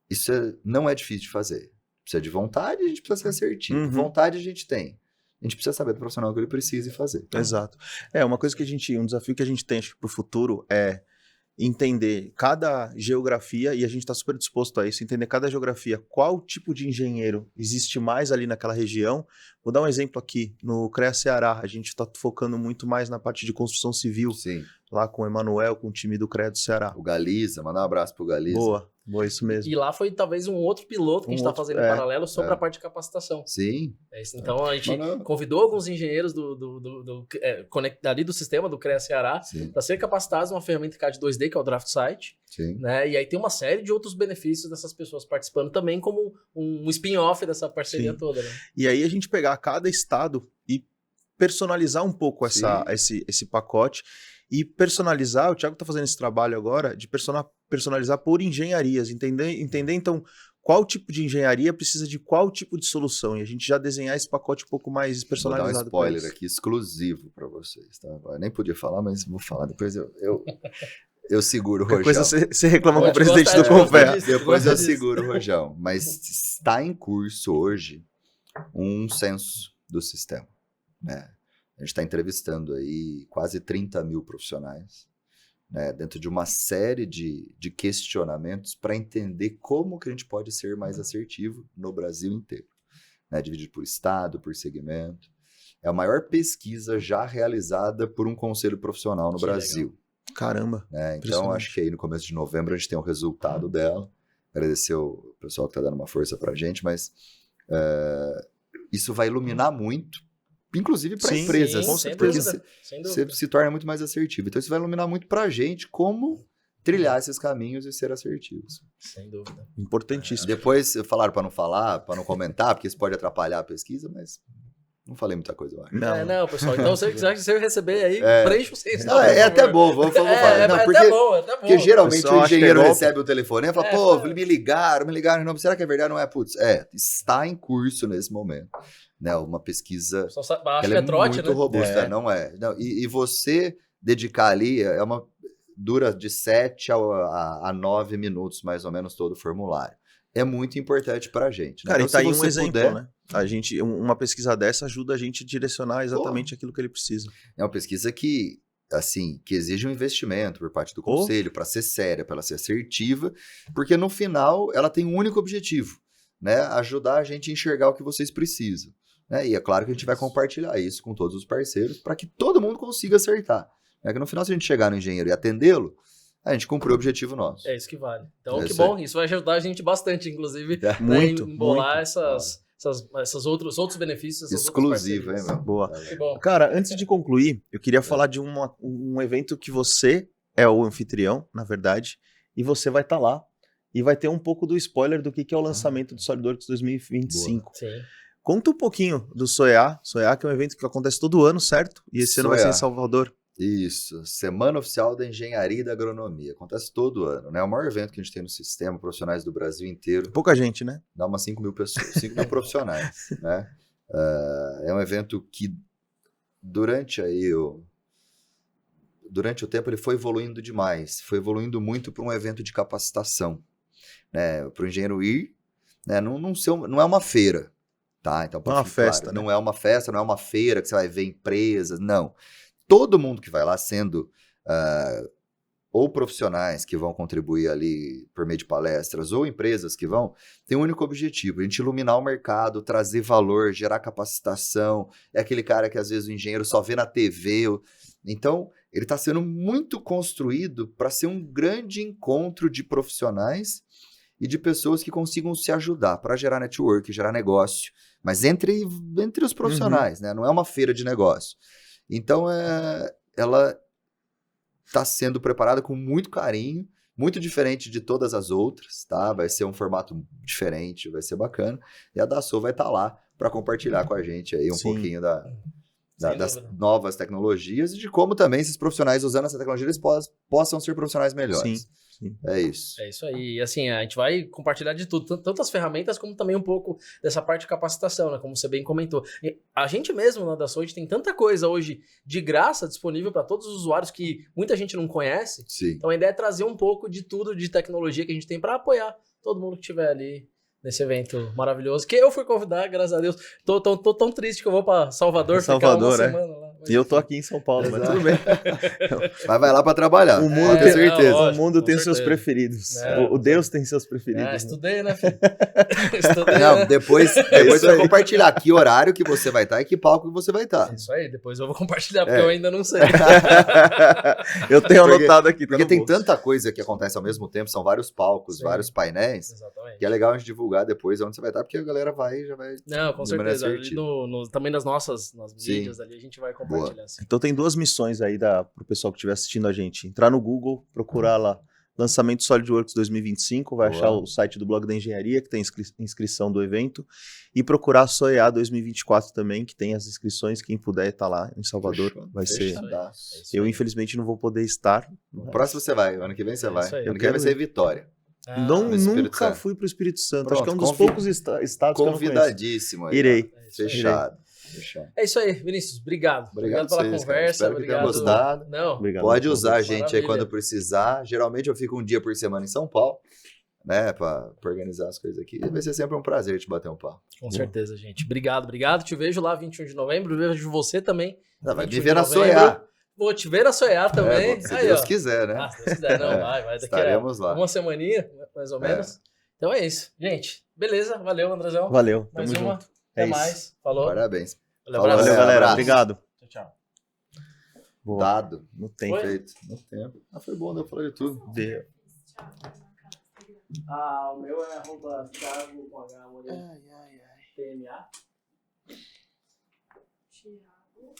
isso não é difícil de fazer. Precisa de vontade, a gente precisa ser assertivo. Uhum. Vontade a gente tem. A gente precisa saber do profissional que ele precisa e fazer. Exato. Uma coisa que um desafio que a gente tem para o futuro é entender cada geografia, e a gente está super disposto a isso, entender cada geografia, qual tipo de engenheiro existe mais ali naquela região. Vou dar um exemplo aqui, no CREA Ceará, a gente está focando muito mais na parte de construção civil, Sim. lá com o Emanuel, com o time do CREA do Ceará. O Galiza, mandar um abraço pro Galiza. Boa, isso mesmo. E lá foi talvez um outro piloto que a gente está fazendo em paralelo sobre a parte de capacitação. Sim. Então a gente Mano. convidou alguns engenheiros ali do sistema do CREA Ceará Sim. para serem capacitados numa ferramenta CAD 2D, que é o Draft Site, Sim. né? E aí tem uma série de outros benefícios dessas pessoas participando também como um spin-off dessa parceria Sim. toda, né? E aí a gente pegar cada estado e personalizar um pouco esse pacote. E personalizar, o Thiago está fazendo esse trabalho agora de personalizar por engenharias, entender então qual tipo de engenharia precisa de qual tipo de solução, e a gente já desenhar esse pacote um pouco mais Vou personalizado. dar um spoiler aqui, exclusivo para vocês, tá? Eu nem podia falar, mas vou falar, depois eu seguro o Qualquer Rojão. coisa você reclama com o Pode presidente gostar, do pode gostar Confea. disso. Depois Gosta eu disso. seguro o Rojão. Mas está em curso hoje um censo do sistema, né? A gente está entrevistando aí quase 30 mil profissionais, né, dentro de uma série de questionamentos para entender como que a gente pode ser mais assertivo no Brasil inteiro, né, dividido por estado, por segmento. É a maior pesquisa já realizada por um conselho profissional no Que Brasil. Caramba. Né? Então, Impressionante. acho que aí no começo de novembro a gente tem o resultado dela. Agradecer o pessoal que está dando uma força para a gente, mas isso vai iluminar muito, inclusive para Sim, empresas, com sem porque dúvida, sem você dúvida. se torna muito mais assertivo. Então, isso vai iluminar muito para a gente como trilhar esses caminhos e ser assertivos. Sem dúvida. Importantíssimo. Depois, falaram para não falar, para não comentar, porque isso pode atrapalhar a pesquisa, mas não falei muita coisa, eu acho. Não, pessoal. Então, se você quiser receber aí, preenche o censo. Não, é até bom, vamos falar. Não, É porque, até bom, é até bom. porque geralmente pessoal o acha que é engenheiro golpe. recebe o telefone e fala, pô, me ligaram, não, será que é verdade? Não é? Putz, está em curso nesse momento. Né, uma pesquisa, Só acho ela que é trote, muito né? robusta, não é? Não, e você dedicar ali, dura de 7 a 9 minutos, mais ou menos, todo o formulário. É muito importante pra gente. Né? Cara, Então, e tá se aí um você exemplo, puder, né? Uma pesquisa dessa ajuda a gente a direcionar exatamente aquilo que ele precisa. É uma pesquisa que exige um investimento por parte do conselho para ser séria, para ela ser assertiva, porque no final ela tem um único objetivo, né? Ajudar a gente a enxergar o que vocês precisam. Né? E é claro que a gente vai compartilhar isso com todos os parceiros para que todo mundo consiga acertar. Né? Que no final, se a gente chegar no engenheiro e atendê-lo, a gente cumpriu o objetivo nosso. É isso que vale. Então, É que isso bom. Isso vai ajudar a gente bastante, inclusive, né, Muito, em embolar muito. esses outros benefícios. essas Exclusivo, outras hein, meu? Boa. parcerias. Que bom. Cara, antes de concluir, eu queria falar de um evento que você é o anfitrião, na verdade, e você vai estar lá. E vai ter um pouco do spoiler do que é o lançamento do SolidWorks 2025. Sim. Conta um pouquinho do SOEA. SOEA, que é um evento que acontece todo ano, certo? E esse ano vai ser em Salvador. Isso, Semana Oficial da Engenharia e da Agronomia. Acontece todo ano, né? É o maior evento que a gente tem no sistema, profissionais do Brasil inteiro. Pouca gente, né? Dá umas 5 mil pessoas, 5 mil profissionais, né? É um evento que durante o tempo ele foi evoluindo demais, foi evoluindo muito para um evento de capacitação, né? Para o engenheiro ir, né? Não é uma feira, tá? Então, Não é uma festa, claro, né? não é uma festa, não é uma feira que você vai ver empresas, não. Todo mundo que vai lá, sendo ou profissionais que vão contribuir ali por meio de palestras, ou empresas que vão, tem um único objetivo, a gente iluminar o mercado, trazer valor, gerar capacitação. É aquele cara que às vezes o engenheiro só vê na TV. Então, ele está sendo muito construído para ser um grande encontro de profissionais e de pessoas que consigam se ajudar para gerar network, gerar negócio, mas entre os profissionais, né? Não é uma feira de negócio. Então, ela está sendo preparada com muito carinho, muito diferente de todas as outras, tá? Vai ser um formato diferente, vai ser bacana. E a Dassault vai estar lá para compartilhar com a gente aí um pouquinho das novas tecnologias e de como também esses profissionais usando essa tecnologia eles possam ser profissionais melhores. Sim. É isso. É isso aí. E assim, a gente vai compartilhar de tudo, tanto as ferramentas como também um pouco dessa parte de capacitação, né? Como você bem comentou. E a gente mesmo na Dassault tem tanta coisa hoje de graça disponível para todos os usuários que muita gente não conhece. Sim. Então a ideia é trazer um pouco de tudo de tecnologia que a gente tem para apoiar todo mundo que estiver ali nesse evento maravilhoso. Que eu fui convidar, graças a Deus. Tô tão triste que eu vou para Salvador, ficar uma semana lá. E eu tô aqui em São Paulo, mas tudo bem. Mas vai lá para trabalhar, O mundo pode ter certeza. o mundo tem com seus certeza. preferidos. É, O Deus tem seus preferidos. né? Estudei, né, filho? Estudei, Não, né? depois isso você vai aí. compartilhar que horário que você vai estar e que palco que você vai estar. Isso aí, depois eu vou compartilhar, porque eu ainda não sei. Eu tenho Porque- anotado aqui. tá Porque no tem bolso. tanta coisa que acontece ao mesmo tempo, são vários palcos, Sim. vários painéis, Exatamente. que é legal a gente divulgar depois onde você vai estar, porque a galera já vai... Não, com de maneira certeza. Ali assertiva. também nas Sim. mídias ali, a gente vai compartilhar. Assim. Então tem duas missões aí pro pessoal que estiver assistindo a gente. Entrar no Google, procurar lá lançamento SolidWorks 2025, vai Boa. achar o site do Blog da Engenharia, que tem inscrição do evento, e procurar a SOEA 2024 também, que tem as inscrições, quem puder estar lá em Salvador, Fechou, vai ser... fechadaço. É isso Eu, aí. infelizmente, não vou poder estar. No próximo você vai, ano que vem você É vai. isso aí. Ano Eu que vem vai quero ser ir. Vitória. Não, no Espírito nunca Santo. fui pro Espírito Santo. Pronto, Acho que é um dos poucos estados que eu não conheço. Convidadíssimo aí. Irei. Ó. Fechado. Fechado. É isso aí, Vinícius. Obrigado. Obrigado pela vocês, cara. conversa. Espero que tenham Obrigado. gostado. Não, Obrigado. Pode usar a gente aí Maravilha. quando precisar. Geralmente eu fico um dia por semana em São Paulo, né, pra organizar as coisas aqui. Vai ser sempre um prazer te bater um papo. com certeza, gente. Obrigado. Te vejo lá 21 de novembro. Vejo você também. Vai 21 me ver de na novembro. Soiá. Vou te ver na Soiá também. Se Aí, Deus ó. quiser, né? Ah, se Deus quiser. Não, vai daqui Estaremos lá. uma semaninha, mais ou menos. Então é isso. Gente, beleza. Valeu, Andrezão. Valeu. Mais Tamo uma. junto. Até É isso. mais. Falou. Parabéns. Valeu, Falou, abraço. Valeu, galera. abraço. Obrigado. Tchau, tchau. Boa. Dado. No tempo. Feito. No tempo. Foi bom, deu pra falar de tudo. Deu. O meu é @Thiago com H TMA. Thiago.